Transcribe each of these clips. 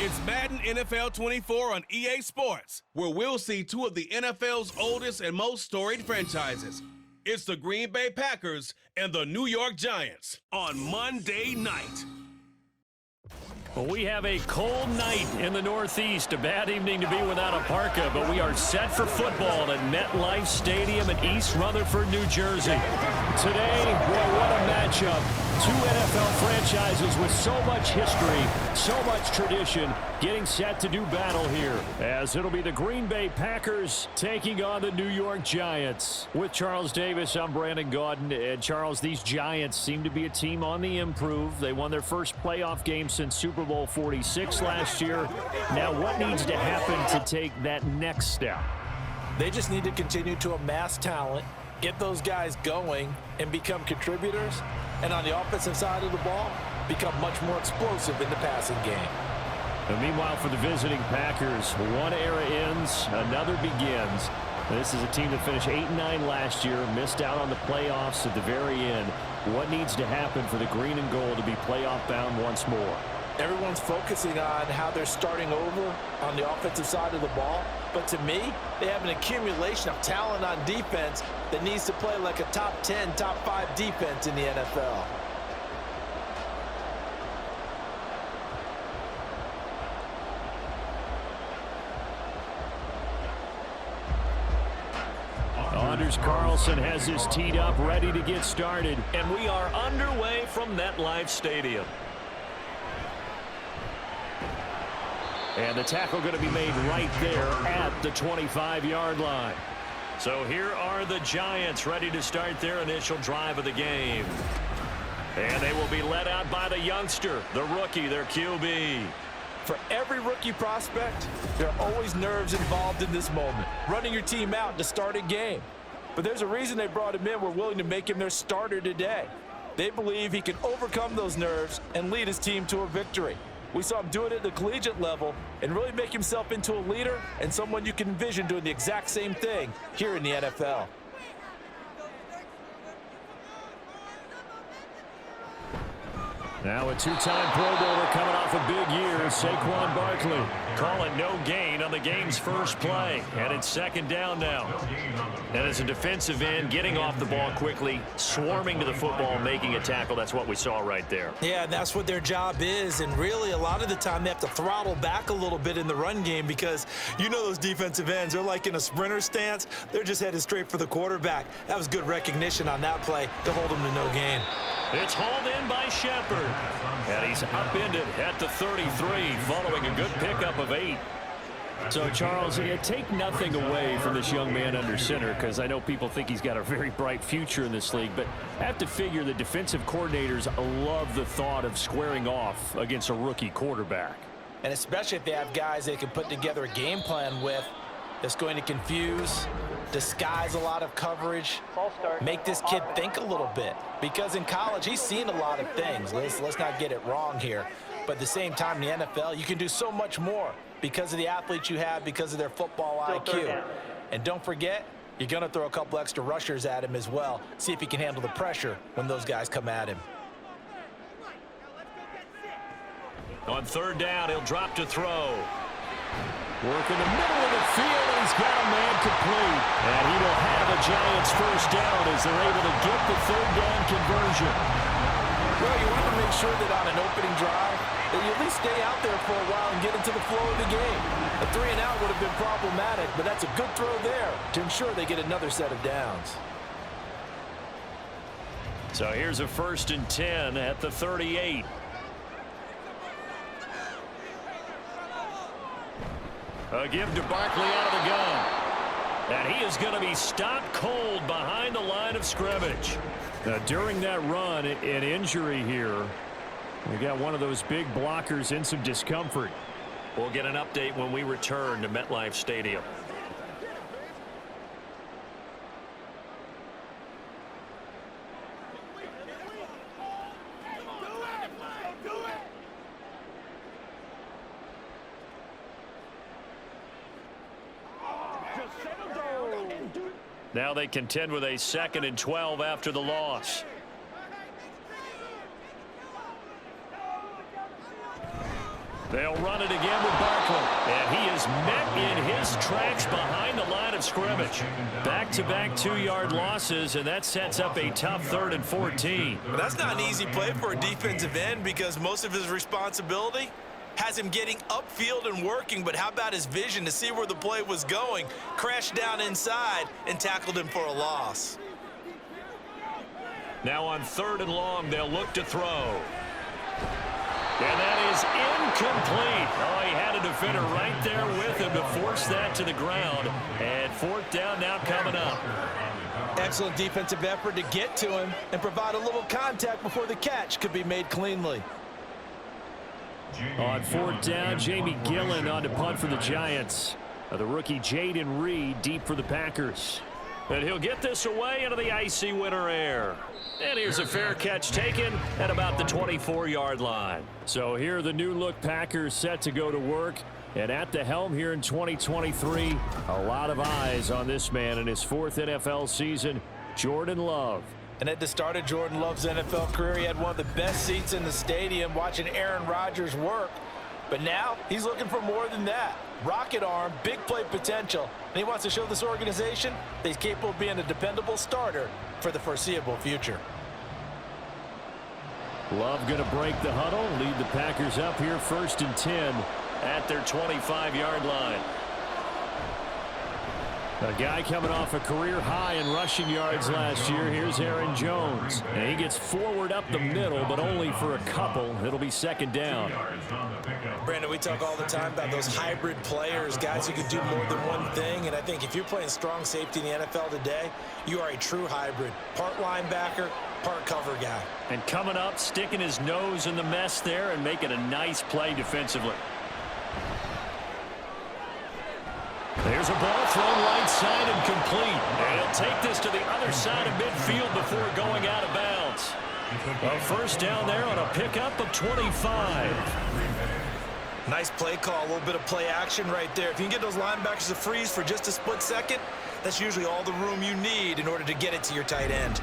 It's Madden NFL 24 on EA Sports, where we'll see two of the NFL's oldest and most storied franchises. It's the Green Bay Packers and the New York Giants on Monday night. Well, we have a cold night in the Northeast. A bad evening to be without a parka, but we are set for football at MetLife Stadium in East Rutherford, New Jersey. Today, well, what a matchup. Two NFL franchises with so much history, so much tradition, getting set to do battle here. As it'll be the Green Bay Packers taking on the New York Giants. With Charles Davis, I'm Brandon Gaudin. And Charles, these Giants seem to be a team on the improve. They won their first playoff game since Super Bowl 46 last year. Now, what needs to happen to take that next step? They just need to continue to amass talent, get those guys going, and become contributors. And on the offensive side of the ball, become much more explosive in the passing game. And meanwhile, for the visiting Packers, one era ends, another begins. This is a team that finished 8-9 last year, missed out on the playoffs at the very end. What needs to happen for the green and gold to be playoff bound once more? Everyone's focusing on how they're starting over on the offensive side of the ball. But to me, they have an accumulation of talent on defense that needs to play like a top 10, top 5 defense in the NFL. Anders Carlson has his teed up, ready to get started. And we are underway from MetLife Stadium. And the tackle going to be made right there at the 25-yard line. So here are the Giants ready to start their initial drive of the game. And they will be led out by the youngster, the rookie, their QB. For every rookie prospect, there are always nerves involved in this moment. Running your team out to start a game. But there's a reason they brought him in. We're willing to make him their starter today. They believe he can overcome those nerves and lead his team to a victory. We saw him do it at the collegiate level and really make himself into a leader and someone you can envision doing the exact same thing here in the NFL. Now a two-time Pro Bowler coming off a big year, Saquon Barkley. Call it no gain on the game's first play. And it's second down now. And as a defensive end, getting off the ball quickly, swarming to the football, making a tackle, that's what we saw right there. Yeah, that's what their job is. And really, a lot of the time, they have to throttle back a little bit in the run game because you know those defensive ends, they're like in a sprinter stance. They're just headed straight for the quarterback. That was good recognition on that play to hold them to no gain. It's hauled in by Shepard. And he's upended at the 33, following a good pickup of 8. So, Charles, take nothing away from this young man under center, because I know people think he's got a very bright future in this league, but I have to figure the defensive coordinators love the thought of squaring off against a rookie quarterback. And especially if they have guys they can put together a game plan with that's going to confuse, disguise a lot of coverage, make this kid think a little bit. Because in college, he's seen a lot of things. Let's not get it wrong here. But at the same time, in the NFL, you can do so much more because of the athletes you have, because of their football IQ. And don't forget, you're going to throw a couple extra rushers at him as well. See if he can handle the pressure when those guys come at him. On third down, he'll drop to throw. Work in the middle of the field, and he's got a man complete. And he will have a Giants first down as they're able to get the third down conversion. Well, you want to make sure that on an opening drive, that you at least stay out there for a while and get into the flow of the game. A 3-and-out would have been problematic, but that's a good throw there to ensure they get another set of downs. So here's a 1st and 10 at the 38. A give to Barkley out of the gun. And he is going to be stopped cold behind the line of scrimmage. During that run, an injury here. We got one of those big blockers in some discomfort. We'll get an update when we return to MetLife Stadium. Now they contend with a 2nd and 12 after the loss. They'll run it again with Barkley. And he is met in his tracks behind the line of scrimmage. Back-to-back 2-yard losses, and that sets up a tough 3rd and 14. But that's not an easy play for a defensive end because most of his responsibility has him getting upfield and working, but how about his vision to see where the play was going, crashed down inside, and tackled him for a loss. Now on 3rd and long, they'll look to throw. And that is incomplete. Oh, he had a defender right there with him to force that to the ground. And 4th down now coming up. Excellent defensive effort to get to him and provide a little contact before the catch could be made cleanly. On 4th down, Jamie Gillen on to punt for the Giants. The rookie Jaden Reed deep for the Packers. And he'll get this away into the icy winter air. And here's a fair catch taken at about the 24-yard line. So here are the new-look Packers set to go to work. And at the helm here in 2023, a lot of eyes on this man in his 4th NFL season, Jordan Love. And at the start of Jordan Love's NFL career, he had one of the best seats in the stadium watching Aaron Rodgers work. But now he's looking for more than that. Rocket arm, big play potential, and he wants to show this organization that he's capable of being a dependable starter for the foreseeable future. Love going to break the huddle, lead the Packers up here 1st and 10 at their 25-yard line. A guy coming off a career high in rushing yards last year. Here's Aaron Jones. And he gets forward up the middle, but only for a couple. It'll be 2nd down. Brandon, we talk all the time about those hybrid players, guys who can do more than one thing. And I think if you're playing strong safety in the NFL today, you are a true hybrid. Part linebacker, part cover guy. And coming up, sticking his nose in the mess there and making a nice play defensively. There's a ball thrown right side and complete. And he'll take this to the other side of midfield before going out of bounds. A 1st down there on a pickup of 25. Nice play call, a little bit of play action right there. If you can get those linebackers to freeze for just a split second, that's usually all the room you need in order to get it to your tight end.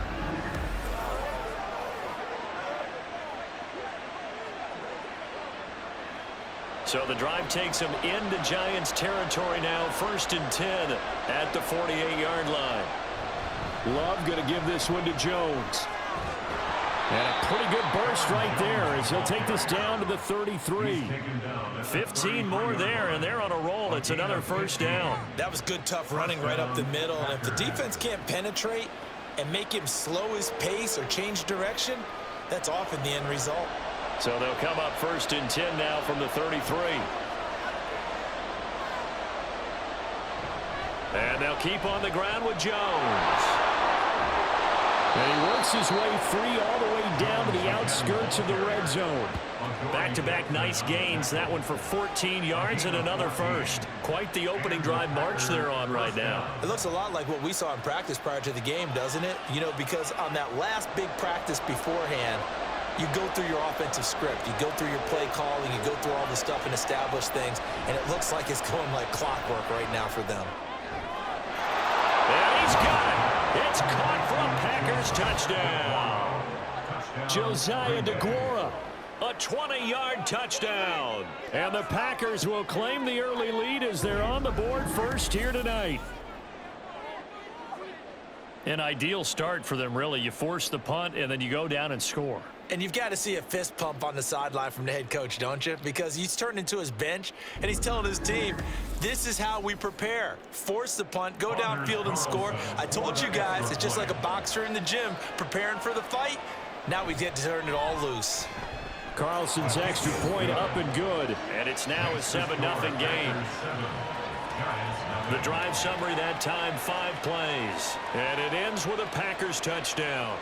So the drive takes him into Giants territory now, 1st and 10 at the 48-yard line. Love going to give this one to Jones. And a pretty good burst right there as he'll take this down to the 33. 15 more there, and they're on a roll. It's another 1st down. That was good, tough running right up the middle. And if the defense can't penetrate and make him slow his pace or change direction, that's often the end result. So they'll come up 1st and 10 now from the 33. And they'll keep on the ground with Jones. And he works his way free all the way down to the outskirts of the red zone. Back-to-back nice gains. That one for 14 yards and another 1st. Quite the opening drive march they're on right now. It looks a lot like what we saw in practice prior to the game, doesn't it? You know, because on that last big practice beforehand, you go through your offensive script. You go through your play calling. You go through all the stuff and establish things. And it looks like it's going like clockwork right now for them. And he's got it. It's caught for a Packers touchdown. Josiah DeGuara, a 20-yard touchdown. And the Packers will claim the early lead as they're on the board 1st here tonight. An ideal start for them, really. You force the punt, and then you go down and score. And you've got to see a fist pump on the sideline from the head coach, don't you? Because he's turned into his bench, and he's telling his team, this is how we prepare. Force the punt, go downfield and score. I told you guys, it's just like a boxer in the gym preparing for the fight. Now we get to turn it all loose. Carlson's extra point up and good. And it's now a 7-0 game. The drive summary that time, 5 plays. And it ends with a Packers touchdown.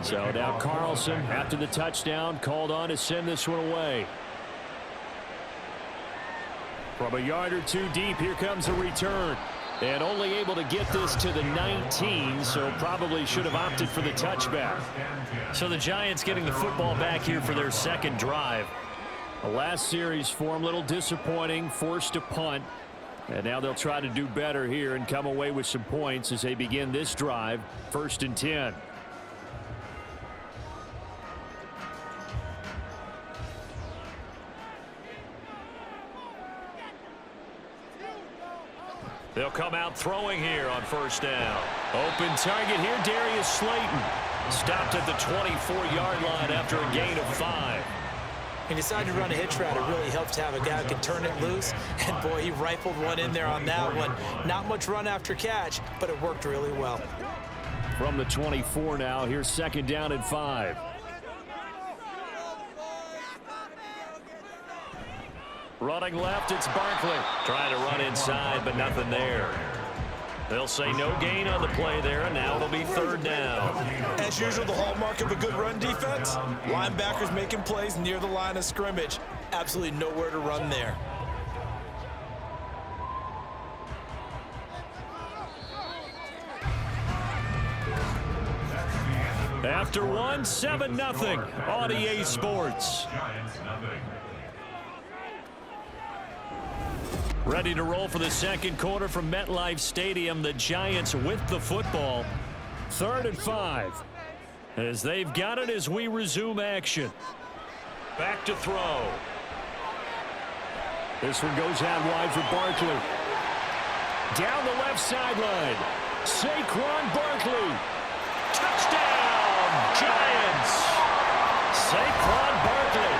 So now Carlson, after the touchdown, called on to send this one away. From a yard or two deep, here comes a return. And only able to get this to the 19, so probably should have opted for the touchback. So the Giants getting the football back here for their second drive. The last series for them, a little disappointing, forced to punt. And now they'll try to do better here and come away with some points as they begin this drive, 1st and 10. They'll come out throwing here on 1st down. Open target here, Darius Slayton. Stopped at the 24-yard line after a gain of 5. He decided to run a hitch route. It really helps to have a guy who can turn it loose. And, boy, he rifled one in there on that one. Not much run after catch, but it worked really well. From the 24 now, here's 2nd down and 5. Running left, it's Barkley. Trying to run inside, but nothing there. They'll say no gain on the play there, and now it'll be 3rd down. As usual, the hallmark of a good run defense, linebackers making plays near the line of scrimmage. Absolutely nowhere to run there. After 1, 7-0 on EA Sports. Ready to roll for the second quarter from MetLife Stadium. The Giants with the football. 3rd and 5. As they've got it as we resume action. Back to throw. This one goes out wide for Barkley. Down the left sideline. Saquon Barkley. Touchdown, Giants. Saquon Barkley.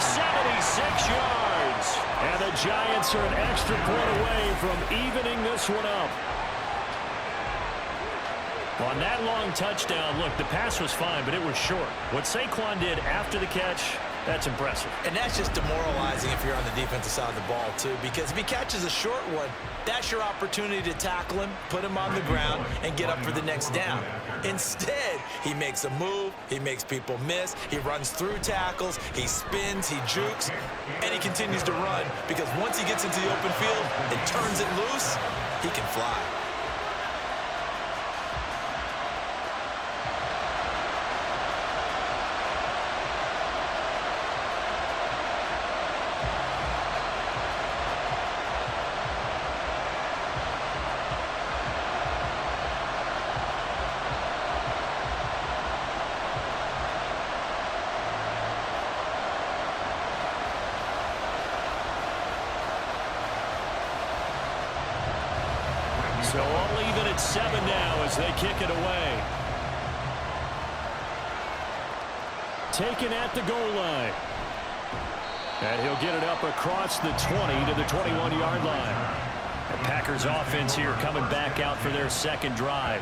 76 yards. And the Giants are an extra point away from evening this one up. On that long touchdown, look, the pass was fine, but it was short. What Saquon did after the catch, that's impressive. And that's just demoralizing if you're on the defensive side of the ball, too, because if he catches a short one, that's your opportunity to tackle him, put him on the ground, and get up for the next down. Instead, he makes a move, he makes people miss, he runs through tackles, he spins, he jukes, and he continues to run because once he gets into the open field and turns it loose, he can fly. So all even at 7 now as they kick it away. Taken at the goal line. And he'll get it up across the 20 to the 21-yard line. The Packers offense here coming back out for their second drive.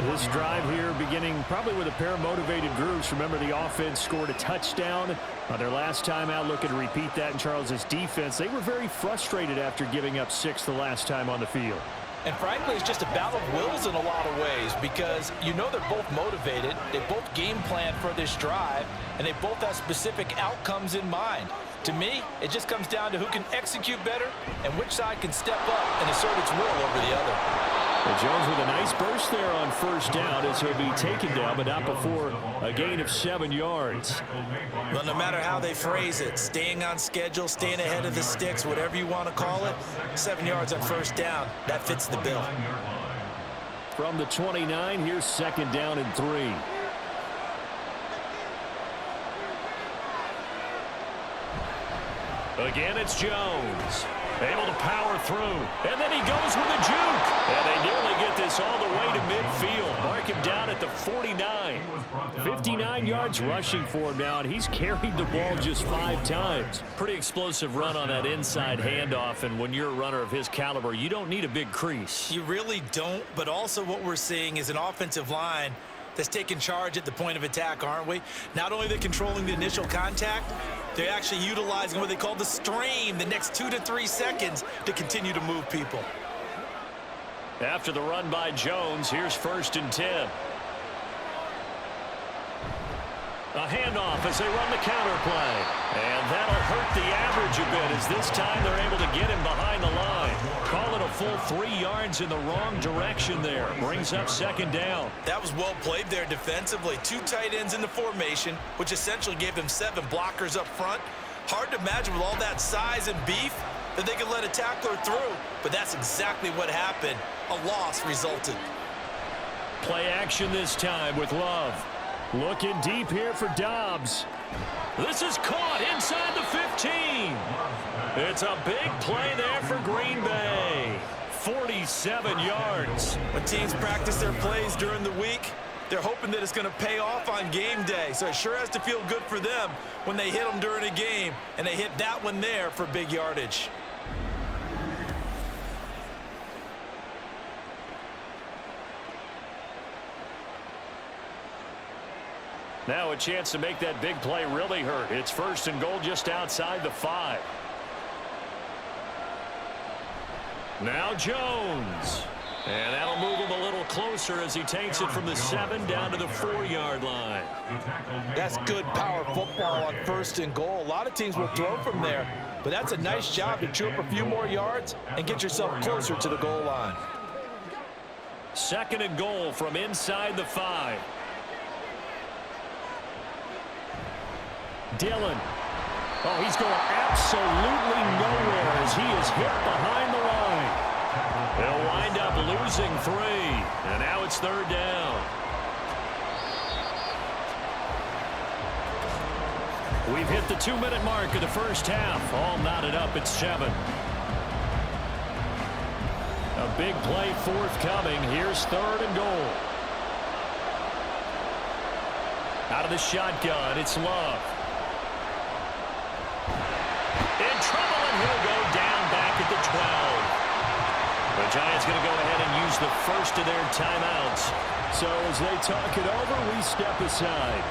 This drive here beginning probably with a pair of motivated groups. Remember, the offense scored a touchdown on their last time out. Looking to repeat that in Charles's defense. They were very frustrated after giving up 6 the last time on the field. And frankly, it's just a battle of wills in a lot of ways because you know they're both motivated, they both game plan for this drive, and they both have specific outcomes in mind. To me, it just comes down to who can execute better and which side can step up and assert its will over the other. Well, Jones with a nice burst there on 1st down as he'll be taken down, but not before a gain of 7 yards. Well, no matter how they phrase it, staying on schedule, staying ahead of the sticks, whatever you want to call it, 7 yards on 1st down, that fits the bill. From the 29, here's 2nd down and 3. Again, it's Jones. Able to power through. And then he goes with a juke. And they nearly get this all the way to midfield. Mark him down at the 49. 59 yards rushing for him now, and he's carried the ball just 5 times. Pretty explosive run on that inside handoff, and when you're a runner of his caliber, you don't need a big crease. You really don't, but also what we're seeing is an offensive line that's taking charge at the point of attack, aren't we? Not only are they controlling the initial contact, they're actually utilizing what they call the strain, the next 2 to 3 seconds, to continue to move people. After the run by Jones, here's 1st and 10. A handoff as they run the counter play. And that'll hurt the average a bit as this time they're able to get him behind the line. Call it a full 3 yards in the wrong direction there. Brings up second down. That was well played there defensively. 2 tight ends in the formation, which essentially gave them 7 blockers up front. Hard to imagine with all that size and beef that they could let a tackler through, but that's exactly what happened. A loss resulted. Play action this time with Love. Looking deep here for Dobbs. This is caught inside the 15. It's a big play there for Green Bay. 47 yards. When teams practice their plays during the week, they're hoping that it's going to pay off on game day. So it sure has to feel good for them when they hit them during a game, and they hit that one there for big yardage. Now a chance to make that big play really hurt. It's 1st and goal just outside the 5. Now Jones. And that'll move him a little closer as he takes it from the 7 down to the 4-yard line. That's good power football on 1st and goal. A lot of teams will throw from there, but that's a nice job to chew up a few more yards and get yourself closer to the goal line. 2nd and goal from inside the 5. Dillon. Oh, he's going absolutely nowhere as he is hit behind the line. They'll wind up losing 3, and now it's 3rd down. We've hit the 2-minute mark of the first half. All knotted up at 7. A big play forthcoming. Here's 3rd and goal. Out of the shotgun, it's Love. In trouble, and he'll go down back at the 12. The Giants going to go ahead and use the first of their timeouts. So as they talk it over, we step aside.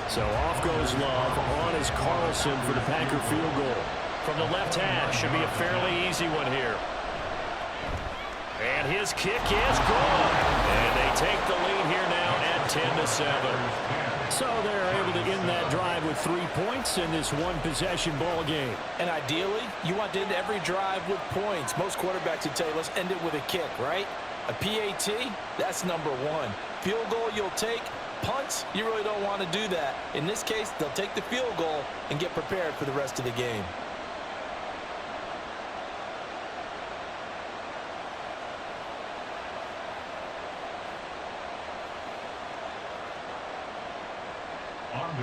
So off goes Love. On is Carlson for the Packer field goal. From the left hash, should be a fairly easy one here. And his kick is good. And they take the lead here now at 10-7. So they're able to end that drive with 3 points in this one-possession ball game. And ideally, you want to end every drive with points. Most quarterbacks would tell you, let's end it with a kick, right? A PAT, that's number 1. Field goal you'll take. Punts, you really don't want to do that. In this case, they'll take the field goal and get prepared for the rest of the game.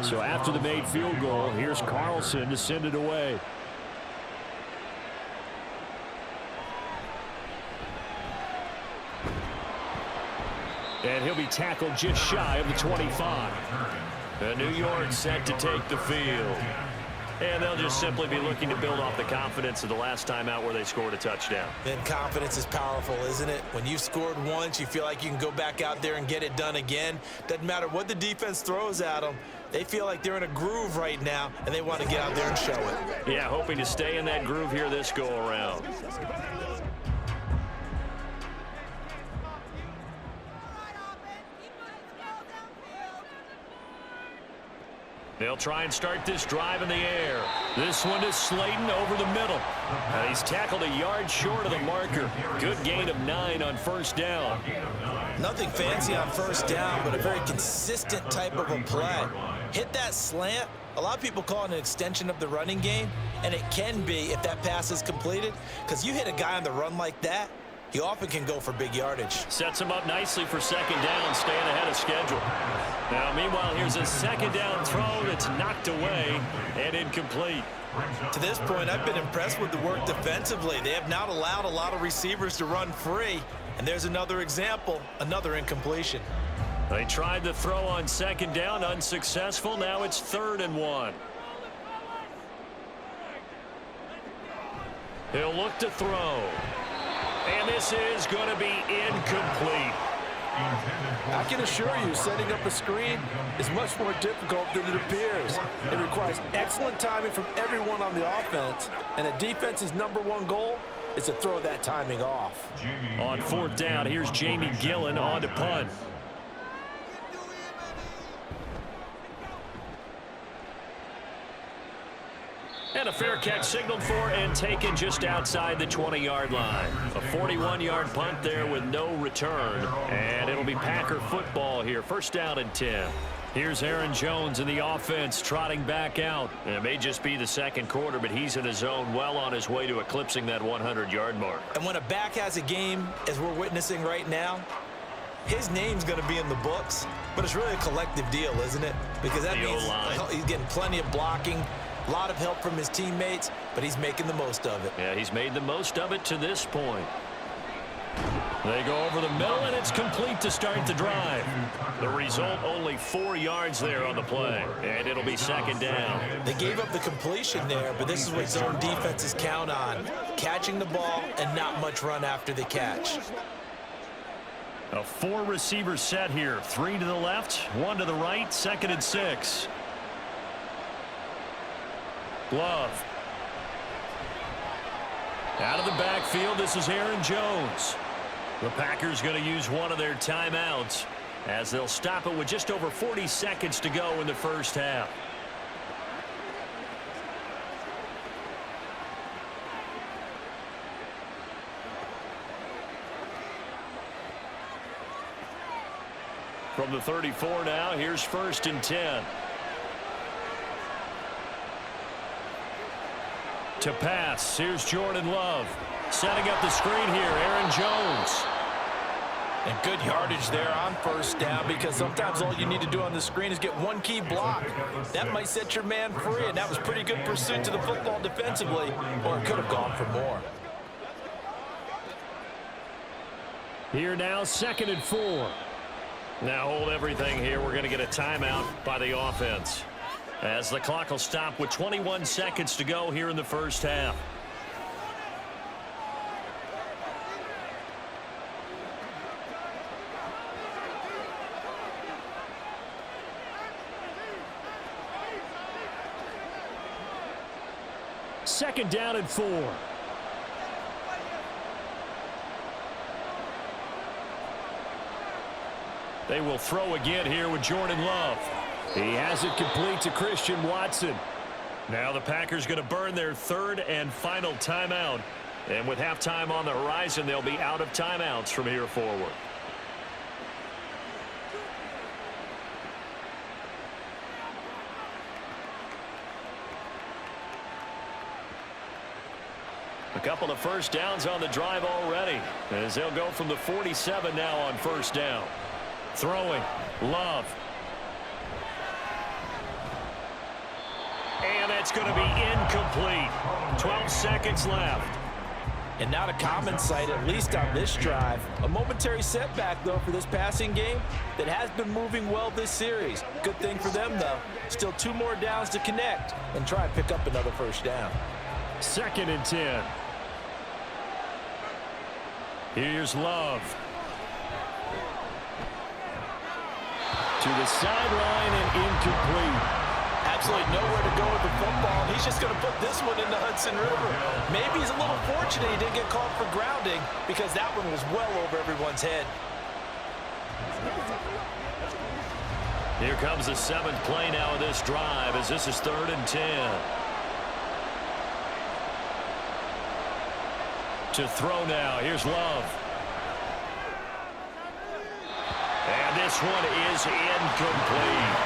So after the made field goal, here's Carlson to send it away. And he'll be tackled just shy of the 25. And New York set to take the field. And they'll just simply be looking to build off the confidence of the last time out where they scored a touchdown. And confidence is powerful, isn't it? When you've scored once, you feel like you can go back out there and get it done again. Doesn't matter what the defense throws at them. They feel like they're in a groove right now, and they want to get out there and show it. Yeah, hoping to stay in that groove here this go-around. They'll try and start this drive in the air. This one is Slayton over the middle. And he's tackled a yard short of the marker. Good gain of 9 on 1st down. Nothing fancy on 1st down, but a very consistent type of a play. Hit that slant. A lot of people call it an extension of the running game, and it can be if that pass is completed, because you hit a guy on the run like that, he often can go for big yardage. Sets him up nicely for 2nd down, staying ahead of schedule. Now, meanwhile, here's a 2nd down throw that's knocked away and incomplete. To this point, I've been impressed with the work defensively. They have not allowed a lot of receivers to run free, and there's another example, another incompletion. They tried the throw on 2nd down, unsuccessful. Now it's 3rd and 1. He'll look to throw. And this is going to be incomplete. I can assure you, setting up a screen is much more difficult than it appears. It requires excellent timing from everyone on the offense, and a defense's #1 goal is to throw that timing off. On 4th down, here's Jamie Gillen on to punt. And a fair catch signaled for and taken just outside the 20-yard line. A 41-yard punt there with no return. And it'll be Packer football here. First down and 10. Here's Aaron Jones in the offense trotting back out. It may just be the second quarter, but he's in his zone, well on his way to eclipsing that 100-yard mark. And when a back has a game, as we're witnessing right now, his name's going to be in the books, but it's really a collective deal, isn't it? Because that means he's getting plenty of blocking, a lot of help from his teammates, but he's making the most of it. Yeah, he's made the most of it to this point. They go over the middle, and it's complete to start the drive. The result, only 4 yards there on the play, and it'll be second down. They gave up the completion there, but this is what zone defenses count on, catching the ball and not much run after the catch. A 4-receiver set here. 3 to the left, 1 to the right, second and 6. Love. Out of the backfield, this is Aaron Jones. The Packers going to use one of their timeouts as they'll stop it with just over 40 seconds to go in the first half. From the 34 now, here's first and 10. To pass, here's Jordan Love. Setting up the screen here, Aaron Jones. And good yardage there on first down, because sometimes all you need to do on the screen is get one key block. That might set your man free, and that was pretty good pursuit to the football defensively, or it could have gone for more. Here now, second and 4. Now hold everything here. We're going to get a timeout by the offense, as the clock will stop with 21 seconds to go here in the first half. Second down and 4. They will throw again here with Jordan Love. He has it complete to Christian Watson. Now the Packers going to burn their third and final timeout. And with halftime on the horizon, they'll be out of timeouts from here forward. A couple of first downs on the drive already, as they'll go from the 47 now on first down. Throwing, Love. And that's going to be incomplete. 12 seconds left. And not a common sight, at least on this drive. A momentary setback, though, for this passing game that has been moving well this series. Good thing for them, though. Still 2 more downs to connect and try and pick up another first down. Second and 10. Here's Love. To the sideline and incomplete. Absolutely nowhere to go with the football. He's just going to put this one in the Hudson River. Maybe he's a little fortunate he didn't get called for grounding, because that one was well over everyone's head. Here comes the 7th play now of this drive, as this is 3rd and 10. To throw now, here's Love. And this one is incomplete.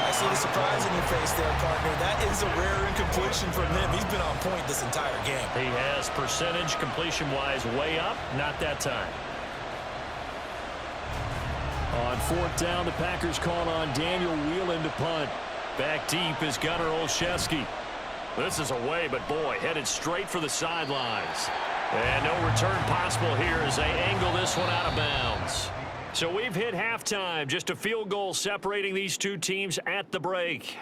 I see the surprise in your face there, partner. That is a rare incompletion from him. He's been on point this entire game. He has percentage completion-wise way up, not that time. On 4th down, the Packers call on Daniel Whelan to punt. Back deep is Gunnar Olszewski. This is away, but boy, headed straight for the sidelines. And no return possible here as they angle this one out of bounds. So we've hit halftime, just a field goal separating these two teams at the break.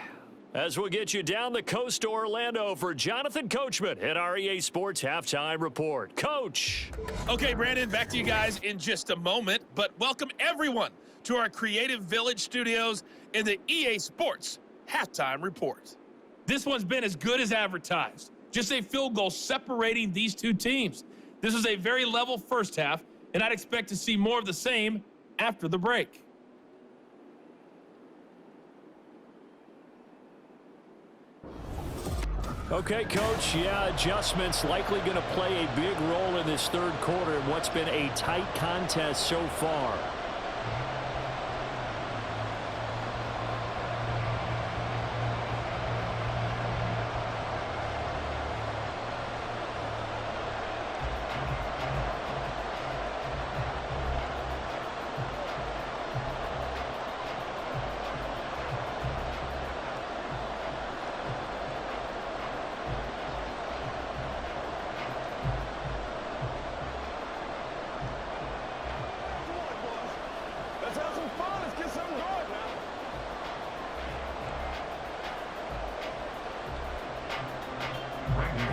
As we'll get you down the coast to Orlando for Jonathan Coachman at our EA Sports Halftime Report. Coach. Okay, Brandon, back to you guys in just a moment, but welcome everyone to our Creative Village studios in the EA Sports Halftime Report. This one's been as good as advertised. Just a field goal separating these two teams. This was a very level first half, and I'd expect to see more of the same after the break. Okay, Coach, yeah, adjustments likely going to play a big role in this third quarter in what's been a tight contest so far.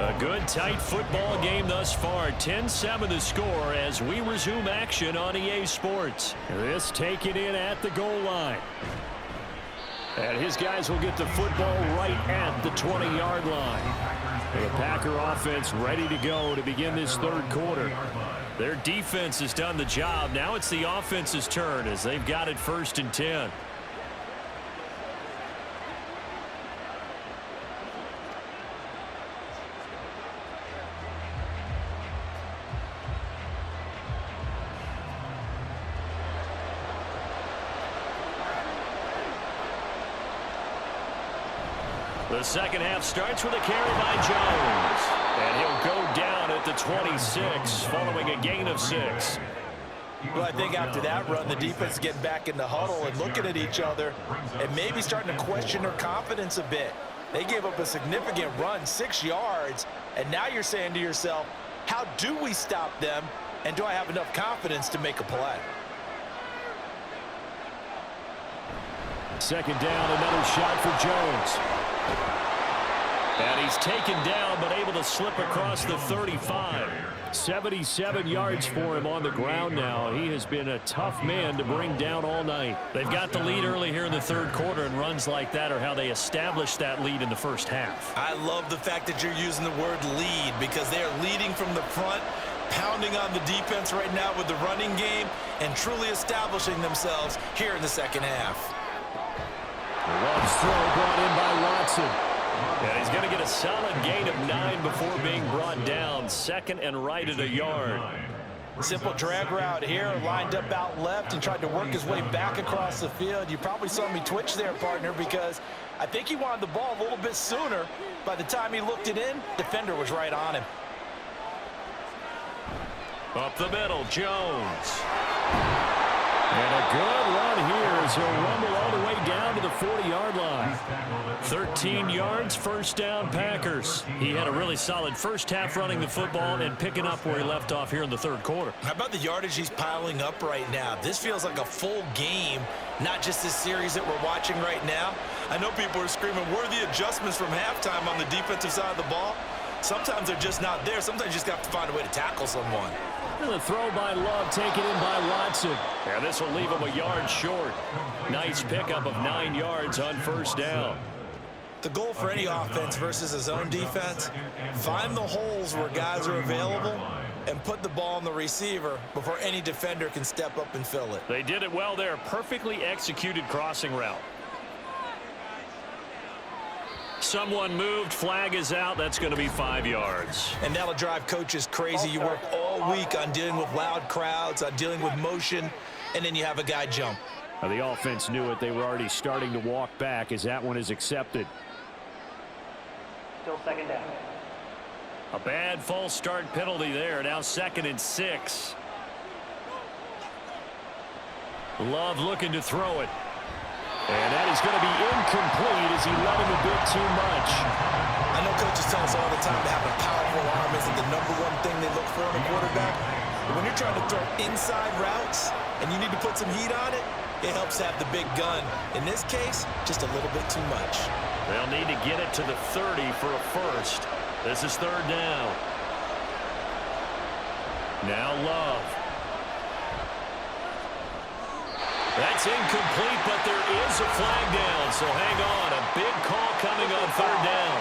A good, tight football game thus far. 10-7 the score as we resume action on EA Sports. This taken in at the goal line. And his guys will get the football right at the 20-yard line. The Packer offense ready to go to begin this third quarter. Their defense has done the job. Now it's the offense's turn as they've got it 1st and 10. The second half starts with a carry by Jones. And he'll go down at the 26 following a gain of 6. Well, I think after that run, the defense getting back in the huddle and looking at each other and maybe starting to question their confidence a bit. They gave up a significant run, 6 yards, and now you're saying to yourself, how do we stop them, and do I have enough confidence to make a play? Second down, another shot for Jones. And he's taken down, but able to slip across the 35. 77 yards for him on the ground now. He has been a tough man to bring down all night. They've got the lead early here in the third quarter, and runs like that are how they established that lead in the first half. I love the fact that you're using the word lead because they are leading from the front, pounding on the defense right now with the running game, and truly establishing themselves here in the second half. Love's throw brought in by Watson. And he's going to get a solid gain of 9 before being brought down. Second and right at a yard. Simple drag route here, lined up out left and tried to work his way back across the field. You probably saw me twitch there, partner, because I think he wanted the ball a little bit sooner. By the time he looked it in, defender was right on him. Up the middle, Jones. And a good run here as he'll rumble all the way down to the 40-yard line. 13 yards, first down, Packers. He had a really solid first half running the football and picking up where he left off here in the third quarter. How about the yardage he's piling up right now? This feels like a full game, not just this series that we're watching right now. I know people are screaming, where are the adjustments from halftime on the defensive side of the ball? Sometimes they're just not there. Sometimes you just got to find a way to tackle someone. And the throw by Love taken in by Watson. And this will leave him a yard short. Nice pickup of 9 yards on first down. The goal for any offense versus his own defense, find the holes where guys are available and put the ball on the receiver before any defender can step up and fill it. They did it well there. Perfectly executed crossing route. Someone moved, flag is out. That's going to be 5 yards. And that'll drive coaches crazy. You work all week on dealing with loud crowds, on dealing with motion, and then you have a guy jump. Now, the offense knew it. They were already starting to walk back as that one is accepted. Still second down. A bad false start penalty there. Now 2nd and 6. Love looking to throw it. And that is going to be incomplete as he led him a bit too much. I know coaches tell us all the time to have a powerful arm isn't the #1 thing they look for in a quarterback. But when you're trying to throw inside routes and you need to put some heat on it, it helps have the big gun. In this case, just a little bit too much. They'll need to get it to the 30 for a first. This is 3rd down. Now Love. That's incomplete, but there is a flag down, so hang on. A big call coming on 3rd down.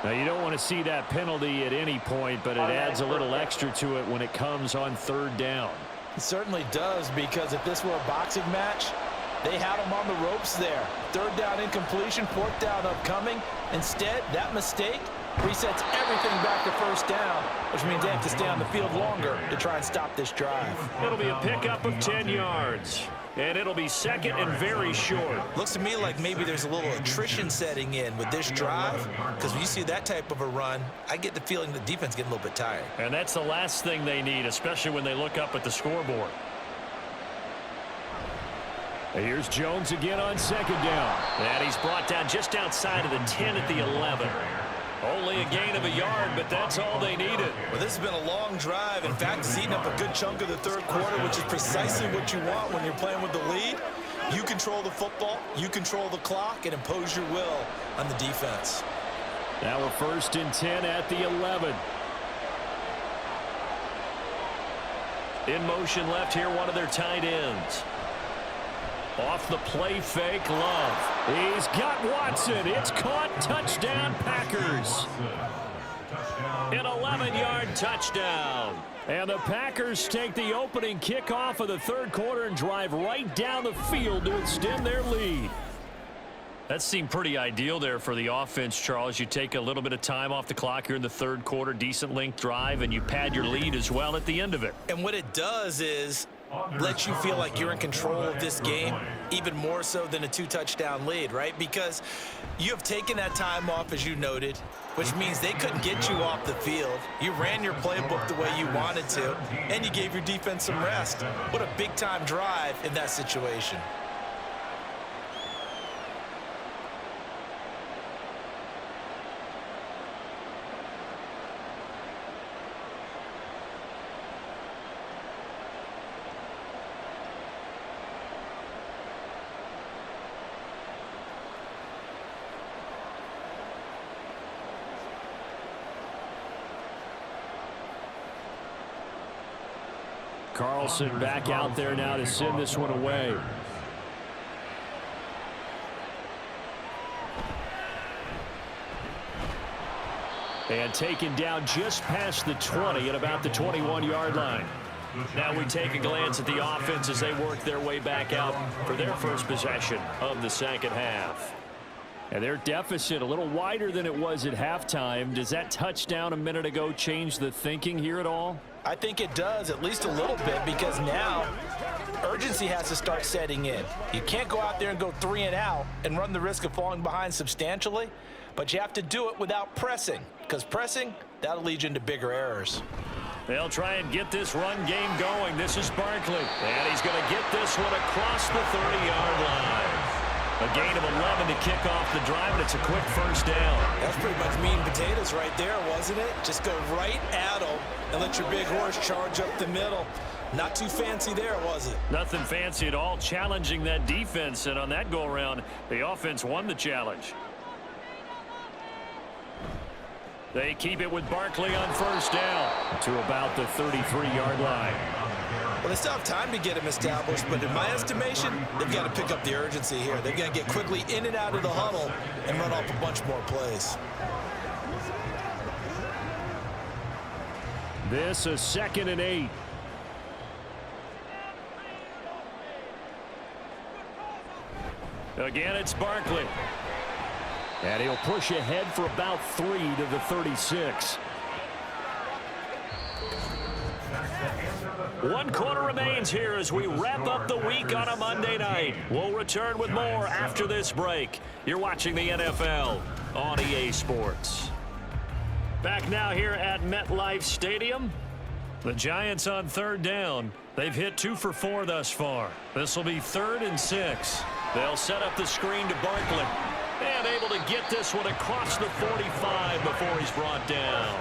Now, you don't want to see that penalty at any point, but it adds a little extra to it when it comes on 3rd down. It certainly does, because if this were a boxing match, They had him on the ropes there. Third down incompletion, fourth down upcoming. Instead, that mistake resets everything back to first down, which means they have to stay on the field longer to try and stop this drive. It'll be a pickup of 10 yards. And it'll be second and very short. Looks to me like maybe there's a little attrition setting in with this drive, because when you see that type of a run, I get the feeling the defense getting a little bit tired. And that's the last thing they need, especially when they look up at the scoreboard. Here's Jones again on second down. And he's brought down just outside of the 10 at the 11. Only a gain of a yard, but that's all they needed. Well, this has been a long drive. In fact, it's eaten up a good chunk of the third quarter, which is precisely what you want when you're playing with the lead. You control the football, you control the clock, and impose your will on the defense. Now we're first and 10 at the 11. In motion left here, one of their tight ends. Off the play fake, Love. He's got Watson. It's caught. Touchdown, Packers. An 11-yard touchdown. And the Packers take the opening kickoff of the third quarter and drive right down the field to extend their lead. That seemed pretty ideal there for the offense, Charles. You take a little bit of time off the clock here in the third quarter, decent length drive, and you pad your lead as well at the end of it. And what it does is let you feel like you're in control of this game, even more so than a 2-touchdown lead, right? Because you have taken that time off, as you noted, which means they couldn't get you off the field. You ran your playbook the way you wanted to, and you gave your defense some rest. What a big-time drive in that situation. Carlson back out there now to send this one away. And taken down just past the 20 at about the 21-yard line. Now we take a glance at the offense as they work their way back out for their first possession of the second half. And their deficit a little wider than it was at halftime. Does that touchdown a minute ago change the thinking here at all? I think it does, at least a little bit, because now urgency has to start setting in. You can't go out there and go 3 and out and run the risk of falling behind substantially, but you have to do it without pressing, because pressing, that'll lead you into bigger errors. They'll try and get this run game going. This is Barkley, and he's going to get this one across the 30-yard line. A gain of 11 to kick off the drive, and it's a quick first down. That's pretty much meat and potatoes right there, wasn't it? Just go right at them and let your big horse charge up the middle. Not too fancy there, was it? Nothing fancy at all, challenging that defense, and on that go-around, the offense won the challenge. They keep it with Barkley on first down to about the 33-yard line. Well, they still have time to get him established, but in my estimation, they've got to pick up the urgency here. They've got to get quickly in and out of the huddle and run off a bunch more plays. This is 2nd and 8. Again, it's Barkley. And he'll push ahead for about 3 to the 36. 1 quarter remains here as we wrap up the week on a Monday night. We'll return with more after this break. You're watching the NFL on EA Sports. Back now here at MetLife Stadium. The Giants on third down. They've hit 2 for 4 thus far. This will be 3rd and 6. They'll set up the screen to Barkley. And able to get this one across the 45 before he's brought down.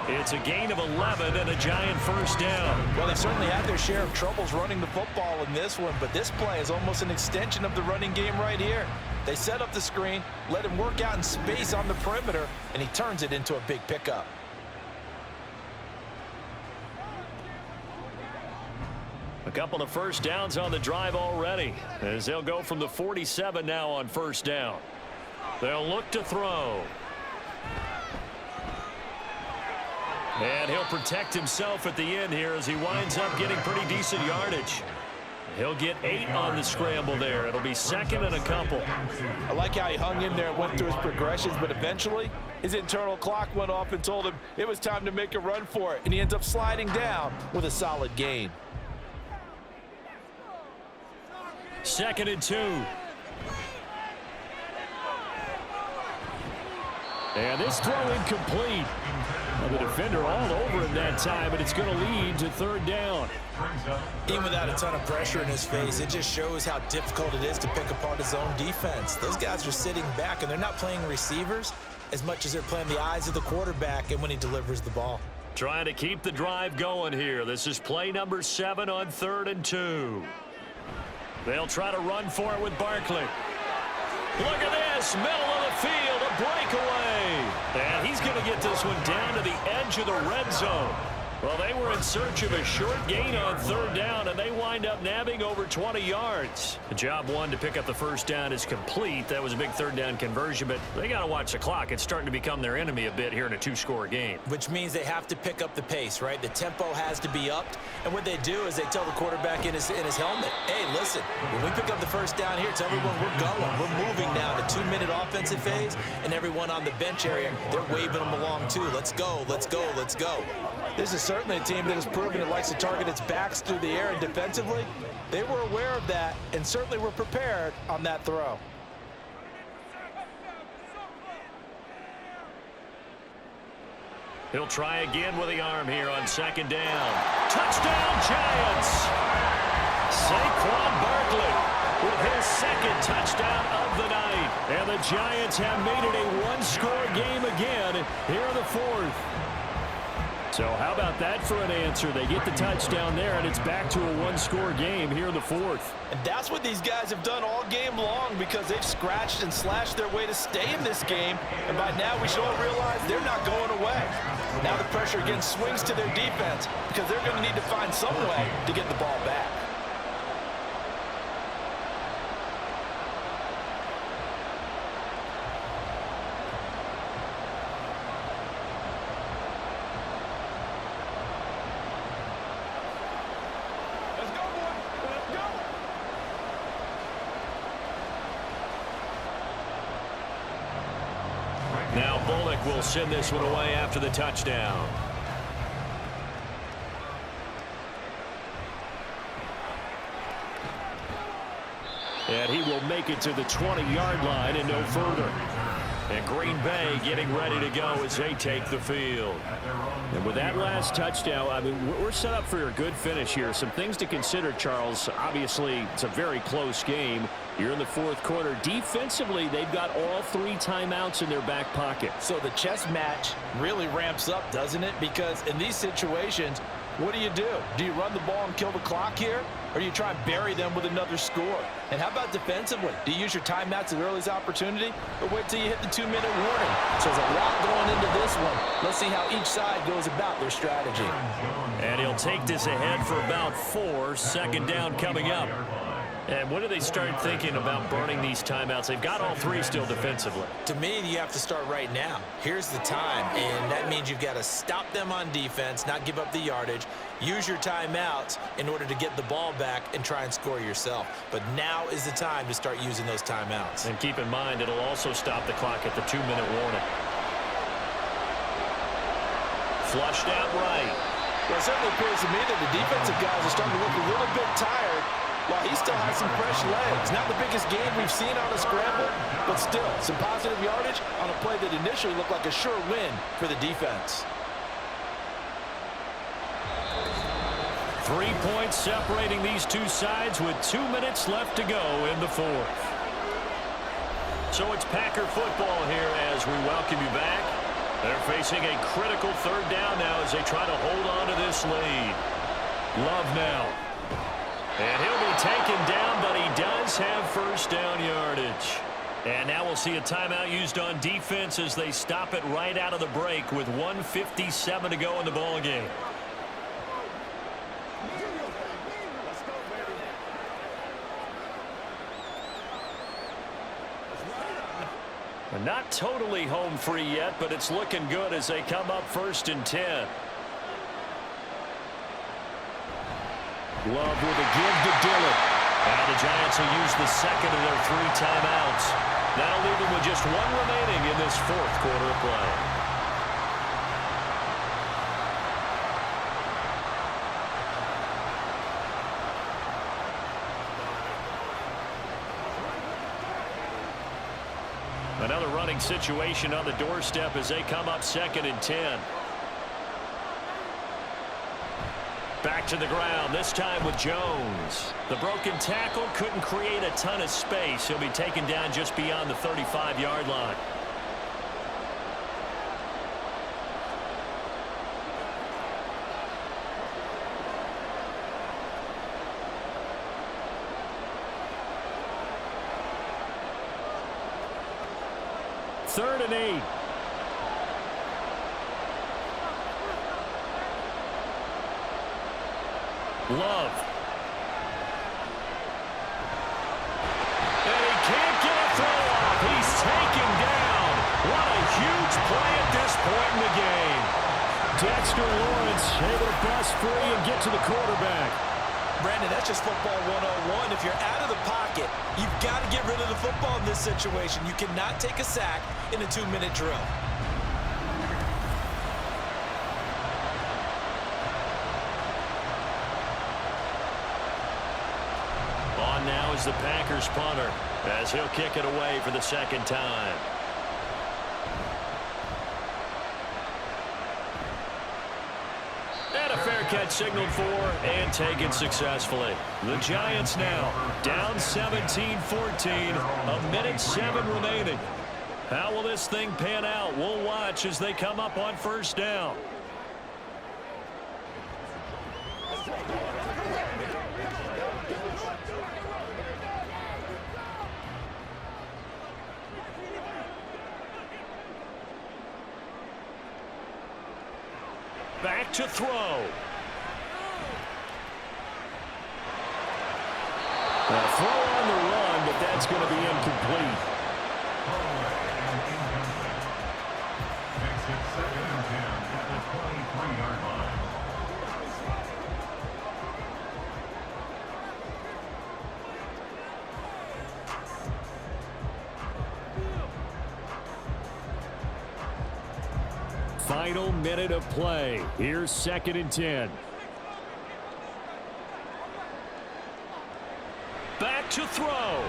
It's a gain of 11 and a Giant first down. Well, they certainly had their share of troubles running the football in this one, but this play is almost an extension of the running game right here. They set up the screen, let him work out in space on the perimeter, and he turns it into a big pickup. A couple of first downs on the drive already, as they'll go from the 47 now on first down. They'll look to throw. And he'll protect himself at the end here as he winds up getting pretty decent yardage. He'll get 8 on the scramble there. It'll be second and a couple. I like how he hung in there and went through his progressions, but eventually his internal clock went off and told him it was time to make a run for it, and he ends up sliding down with a solid gain. Second and 2. And this throw incomplete. Well, the defender all over him that time, but it's going to lead to third down. Even without a ton of pressure in his face, it just shows how difficult it is to pick apart his own defense. Those guys are sitting back, and they're not playing receivers as much as they're playing the eyes of the quarterback and when he delivers the ball. Trying to keep the drive going here. This is play number 7 on 3rd and 2. They'll try to run for it with Barkley. Look at this, middle of the field, a breakaway. And he's going to get this one down to the edge of the red zone. Well, they were in search of a short gain on 3rd down, and they wind up nabbing over 20 yards. The job one to pick up the first down is complete. That was a big 3rd down conversion, but they got to watch the clock. It's starting to become their enemy a bit here in a 2-score game. Which means they have to pick up the pace, right? The tempo has to be upped, and what they do is they tell the quarterback in his helmet, hey, listen, when we pick up the first down here, tell everyone we're going. We're moving now to 2-minute offensive phase, and everyone on the bench area, they're waving them along too. Let's go, let's go, let's go. This is certainly a team that has proven it likes to target its backs through the air, and defensively, they were aware of that and certainly were prepared on that throw. He'll try again with the arm here on 2nd down. Touchdown, Giants! Saquon Barkley with his 2nd touchdown of the night. And the Giants have made it a 1-score game again here in the 4th. So how about that for an answer? They get the touchdown there, and it's back to a 1-score game here in the 4th. And that's what these guys have done all game long, because they've scratched and slashed their way to stay in this game. And by now we should all realize they're not going away. Now the pressure again swings to their defense, because they're going to need to find some way to get the ball back. Now Bullock will send this one away after the touchdown. And he will make it to the 20-yard line and no further. And Green Bay getting ready to go as they take the field. And with that last touchdown, I mean, we're set up for a good finish here. Some things to consider, Charles. Obviously, it's a very close game. You're in the 4th quarter. Defensively, they've got all 3 timeouts in their back pocket. So the chess match really ramps up, doesn't it? Because in these situations, what do? Do you run the ball and kill the clock here? Or do you try and bury them with another score? And how about defensively? Do you use your timeouts at earliest opportunity? Or wait till you hit the 2-minute warning? So there's a lot going into this one. Let's see how each side goes about their strategy. And he'll take this ahead for about 4. 2nd down coming up. And when do they start thinking about burning these timeouts? They've got all 3 still defensively. To me, you have to start right now. Here's the time, and that means you've got to stop them on defense, not give up the yardage, use your timeouts in order to get the ball back and try and score yourself. But now is the time to start using those timeouts. And keep in mind, it'll also stop the clock at the 2-minute warning. Flushed out right. Well, it certainly appears to me that the defensive guys are starting to look a little bit tired, while he still has some fresh legs. Not the biggest game we've seen on a scramble, but still, some positive yardage on a play that initially looked like a sure win for the defense. 3 points separating these two sides with 2 minutes left to go in the 4th. So it's Packer football here as we welcome you back. They're facing a critical 3rd down now as they try to hold on to this lead. Love now. And he'll be taken down, but he does have first down yardage. And now we'll see a timeout used on defense as they stop it right out of the break with 1:57 to go in the ball game. Not totally home free yet, but it's looking good as they come up 1st and 10. Love with a give to Dillon. And the Giants will use the second of their 3 timeouts. That'll leave them with just 1 remaining in this 4th quarter of play. Another running situation on the doorstep as they come up 2nd and 10. Back to the ground, this time with Jones. The broken tackle couldn't create a ton of space. He'll be taken down just beyond the 35-yard line. Third and 8. Love. And he can't get a throw off. He's taken down. What a huge play at this point in the game. Dexter Lawrence able to bust free and get to the quarterback. Brandon, that's just football 101. If you're out of the pocket, you've got to get rid of the football in this situation. You cannot take a sack in a 2-minute drill. On now is the Packers punter as he'll kick it away for the 2nd time. And a fair catch signaled for and taken successfully. The Giants now down 17-14, 1:07 remaining. How will this thing pan out? We'll watch as they come up on 1st down. Back to throw. A throw on the run, but that's going to be incomplete. Exit 2nd and 10 at the 23-yard line. Final minute of play. Here's 2nd and 10. Back to throw.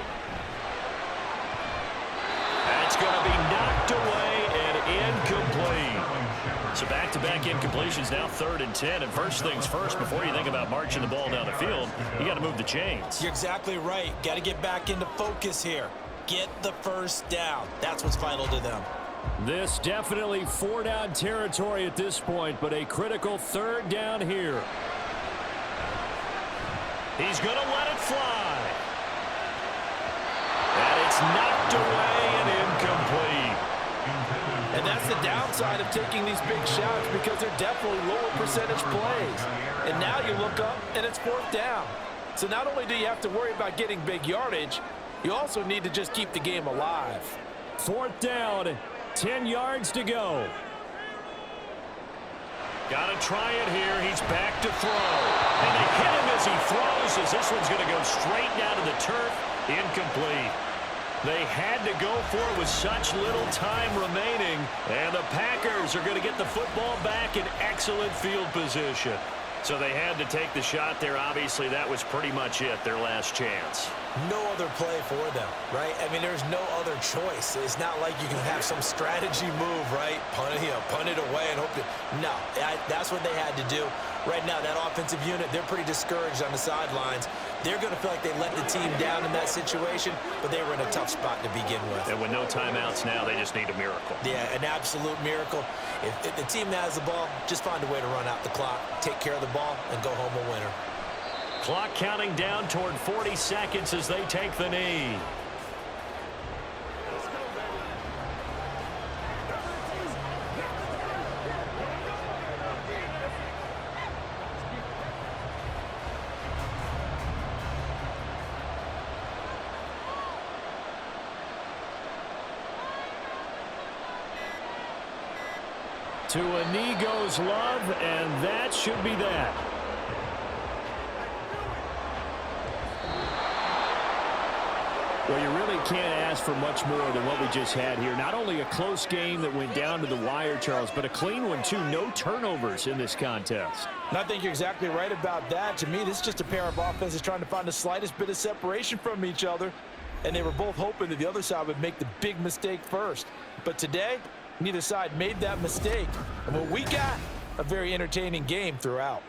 That's going to be knocked away and incomplete. So back-to-back incompletions, now 3rd and 10. And first things first, before you think about marching the ball down the field, you got to move the chains. You're exactly right. Got to get back into focus here. Get the 1st down. That's what's vital to them. This definitely 4-down territory at this point, but a critical 3rd down here. He's going to let it fly. And it's knocked away and incomplete. And that's the downside of taking these big shots because they're definitely lower percentage plays. And now you look up and it's 4th down. So not only do you have to worry about getting big yardage, you also need to just keep the game alive. 4th down, 10 yards to go. Got to try it here. He's back to throw. And they hit him as he throws, as this one's going to go straight down to the turf. Incomplete. They had to go for it with such little time remaining. And the Packers are going to get the football back in excellent field position. So they had to take the shot there. Obviously, that was pretty much it, their last chance. No other play for them, right? I mean, there's no other choice. It's not like you can have some strategy move, right? Punt it away and hope to. No, that's what they had to do. Right now, that offensive unit, they're pretty discouraged on the sidelines. They're going to feel like they let the team down in that situation, but they were in a tough spot to begin with. And with no timeouts now, they just need a miracle. Yeah, an absolute miracle. If the team that has the ball, just find a way to run out the clock, take care of the ball, and go home a winner. Clock counting down toward 40 seconds as they take the knee. To a knee goes Love, and that should be that. Well, you really can't ask for much more than what we just had here. Not only a close game that went down to the wire, Charles, but a clean one, too. No turnovers in this contest. And I think you're exactly right about that. To me, this is just a pair of offenses trying to find the slightest bit of separation from each other. And they were both hoping that the other side would make the big mistake first. But today, neither side made that mistake. And what we got, a very entertaining game throughout.